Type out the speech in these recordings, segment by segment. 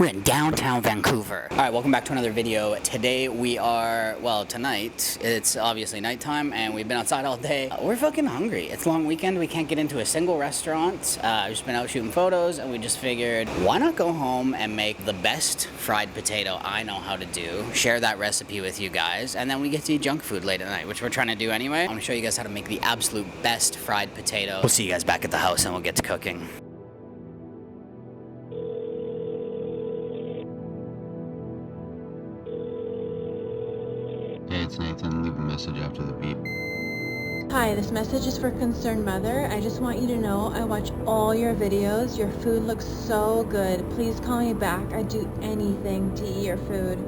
We're in downtown Vancouver. All right, welcome back to another video. Today we are, well, tonight, it's obviously nighttime and we've been outside all day. We're fucking hungry. It's a long weekend. We can't get into a single restaurant. I've just been out shooting photos and we just figured, why not go home and make the best fried potato I know how to do, share that recipe with you guys, and then we get to eat junk food late at night, which we're trying to do anyway. I'm gonna show you guys how to make the absolute best fried potato. We'll see you guys back at the house and we'll get to cooking. Hey, it's Nathan. Leave a message after the beep. Hi, this message is for concerned mother. I just want you to know I watch all your videos. Your food looks so good. Please call me back. I'd do anything to eat your food.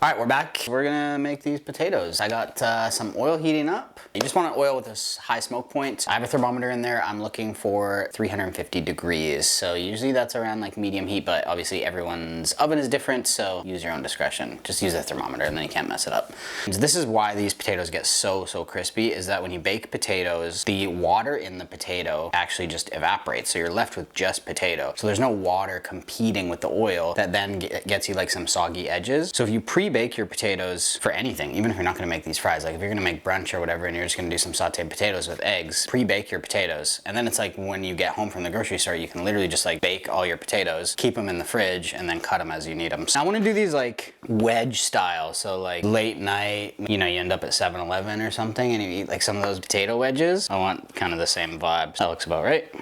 All right, we're back. We're gonna make these potatoes. I got some oil heating up. You just want oil with a high smoke point. I have a thermometer in there. I'm looking for 350 degrees. So usually that's around like medium heat, but obviously everyone's oven is different, so use your own discretion. Just use a thermometer and then you can't mess it up. So this is why these potatoes get so crispy, is that when you bake potatoes, the water in the potato actually just evaporates. So you're left with just potato. So there's no water competing with the oil that then gets you like some soggy edges. So if you pre-bake your potatoes for anything, even if you're not gonna make these fries, like if you're gonna make brunch or whatever and you're just gonna do some sauteed potatoes with eggs, pre-bake your potatoes. And then it's like when you get home from the grocery store, you can literally just like bake all your potatoes, keep them in the fridge, and then cut them as you need them. So I wanna do these like wedge style. So like late night, you know, you end up at 7-Eleven or something and you eat like some of those potato wedges. I want kind of the same vibe. That looks about right.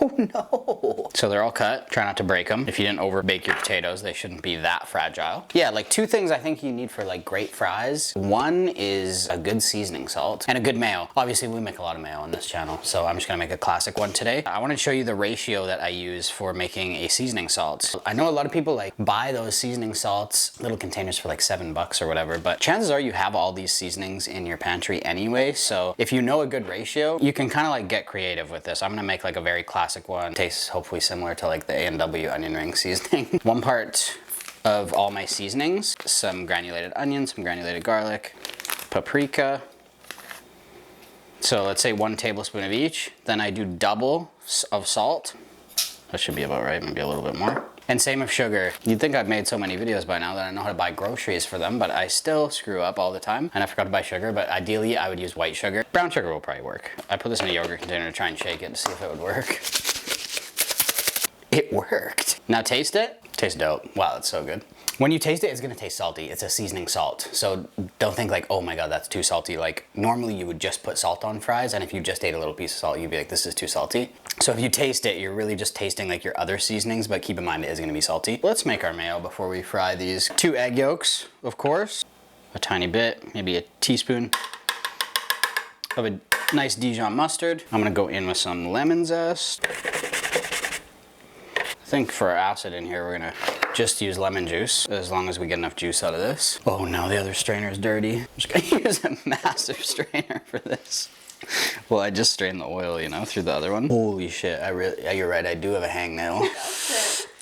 Oh no! So they're all cut. Try not to break them. If you didn't over bake your potatoes, they shouldn't be that fragile. Yeah, like two things I think you need for like great fries. One is a good seasoning salt and a good mayo. Obviously we make a lot of mayo on this channel, so I'm just gonna make a classic one today. I wanna show you the ratio that I use for making a seasoning salt. I know a lot of people like buy those seasoning salts, little containers for like $7 or whatever, but chances are you have all these seasonings in your pantry anyway, so if you know a good ratio, you can kind of like get creative with this. I'm gonna make like a very classic one. Tastes hopefully similar to like the A&W onion ring seasoning. 1 part of all my seasonings, some granulated onion, some granulated garlic, paprika. So let's say 1 tablespoon of each. Then I do double of salt. That should be about right, maybe a little bit more. And same of sugar. You'd think I've made so many videos by now that I know how to buy groceries for them, but I still screw up all the time. And I forgot to buy sugar, but ideally I would use white sugar. Brown sugar will probably work. I put this in a yogurt container to try and shake it to see if it would work. It worked. Now taste it. Tastes dope. Wow, that's so good. When you taste it, it's gonna taste salty. It's a seasoning salt. So don't think like, oh my God, that's too salty. Like normally you would just put salt on fries, and if you just ate a little piece of salt, you'd be like, this is too salty. So if you taste it, you're really just tasting like your other seasonings, but keep in mind it is gonna be salty. Let's make our mayo before we fry these. 2 egg yolks, of course. A tiny bit, maybe a teaspoon of a nice Dijon mustard. I'm gonna go in with some lemon zest. I think for our acid in here, we're gonna just use lemon juice, as long as we get enough juice out of this. Oh no, the other strainer is dirty. I'm just gonna use a massive strainer for this. Well, I just strained the oil, you know, through the other one. Holy shit, yeah, you're right, I do have a hangnail.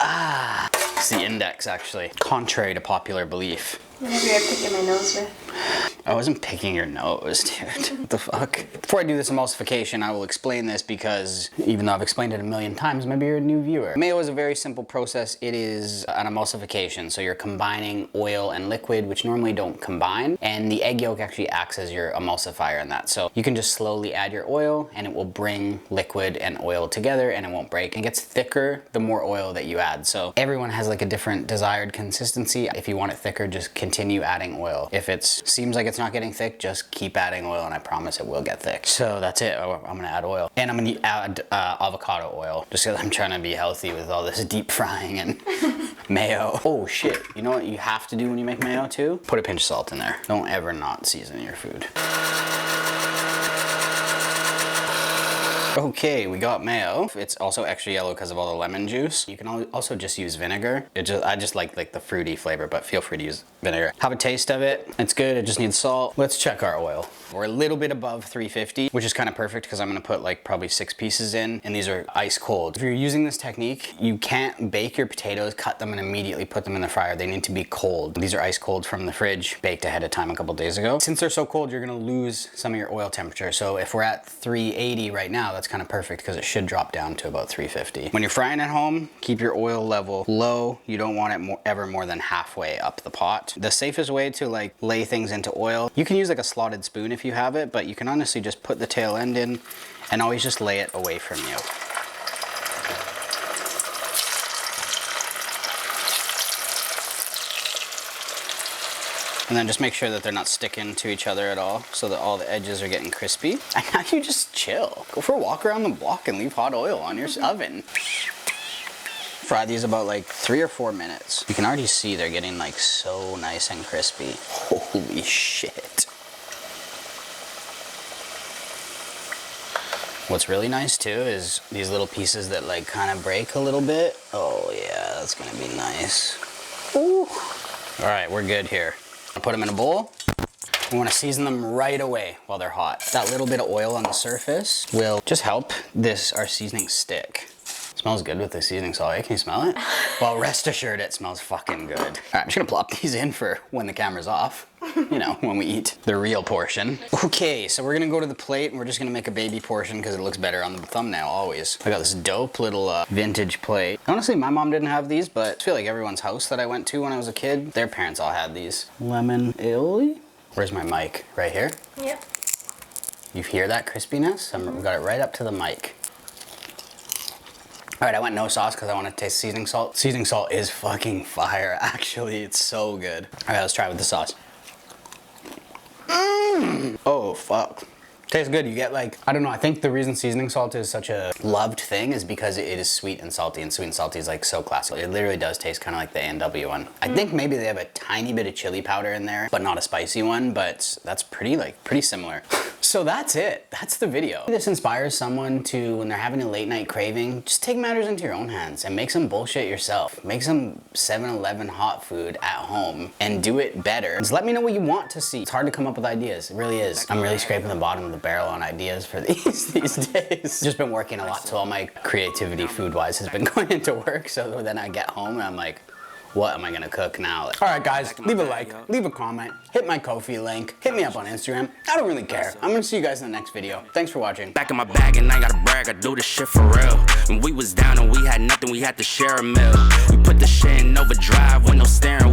Ah, it's the index actually, contrary to popular belief. Whatever you're picking my nose with. I wasn't picking your nose, dude. What the fuck? Before I do this emulsification, I will explain this because even though I've explained it a million times, maybe you're a new viewer. Mayo is a very simple process. It is an emulsification. So you're combining oil and liquid, which normally don't combine. And the egg yolk actually acts as your emulsifier in that. So you can just slowly add your oil and it will bring liquid and oil together and it won't break. It gets thicker the more oil that you add. So everyone has like a different desired consistency. If you want it thicker, just continue adding oil. If it seems like it's not getting thick, just keep adding oil and I promise it will get thick. So that's it. I'm gonna add oil. And I'm gonna add avocado oil just because I'm trying to be healthy with all this deep frying and mayo. Oh shit, you know what you have to do when you make mayo too? Put a pinch of salt in there. Don't ever not season your food. Okay, we got mayo. It's also extra yellow because of all the lemon juice. You can also just use vinegar. I just like the fruity flavor, but feel free to use vinegar. Have a taste of it. It's good, it just needs salt. Let's check our oil. We're a little bit above 350, which is kind of perfect because I'm gonna put like probably 6 pieces in, and these are ice cold. If you're using this technique, you can't bake your potatoes, cut them, and immediately put them in the fryer. They need to be cold. These are ice cold from the fridge, baked ahead of time a couple days ago. Since they're so cold, you're gonna lose some of your oil temperature. So if we're at 380 right now, that's kind of perfect because it should drop down to about 350. When you're frying at home, keep your oil level low. You don't want it ever more than halfway up the pot. The safest way to like lay things into oil, you can use like a slotted spoon if you have it, but you can honestly just put the tail end in and always just lay it away from you. And then just make sure that they're not sticking to each other at all, so that all the edges are getting crispy. And now you just chill. Go for a walk around the block and leave hot oil on your oven. Fry these about like 3 or 4 minutes. You can already see they're getting like so nice and crispy. Holy shit. What's really nice too is these little pieces that like kind of break a little bit. Oh yeah, that's gonna be nice. Ooh. All right, we're good here. I'll put them in a bowl. We want to season them right away while they're hot. That little bit of oil on the surface will just help our seasoning stick. It smells good with the seasoning salt. Can you smell it? Well, rest assured it smells fucking good. All right, I'm just gonna plop these in for when the camera's off. You know, when we eat the real portion. Okay, so we're gonna go to the plate and we're just gonna make a baby portion because it looks better on the thumbnail always. I got this dope little vintage plate. Honestly, my mom didn't have these, but I feel like everyone's house that I went to when I was a kid, their parents all had these. Lemon aioli. Where's my mic? Right here? Yep. You hear that crispiness? We got it right up to the mic. All right, I went no sauce because I want to taste seasoning salt. Seasoning salt is fucking fire, actually. It's so good. All right, let's try it with the sauce. Oh, fuck. Tastes good. You get like, I don't know, I think the reason seasoning salt is such a loved thing is because it is sweet and salty, and sweet and salty is like so classic. It literally does taste kind of like the A&W one. I think maybe they have a tiny bit of chili powder in there, but not a spicy one, but that's pretty similar. So that's it. That's the video. This inspires someone to, when they're having a late night craving, just take matters into your own hands and make some bullshit yourself. Make some 7-Eleven hot food at home and do it better. Just let me know what you want to see. It's hard to come up with ideas. It really is. I'm really scraping the bottom of the barrel on ideas for these days. Just been working a lot, so all my creativity food-wise has been going into work, so then I get home and I'm like, what am I gonna cook now? All right, guys, leave a like, leave a comment, hit my Ko-fi link, hit me up on Instagram. I don't really care. I'm gonna see you guys in the next video. Thanks for watching. Back in my bag and I gotta brag, I do this shit for real. When we was down and we had nothing, we had to share a meal. We put the shit in overdrive with no steering wheel.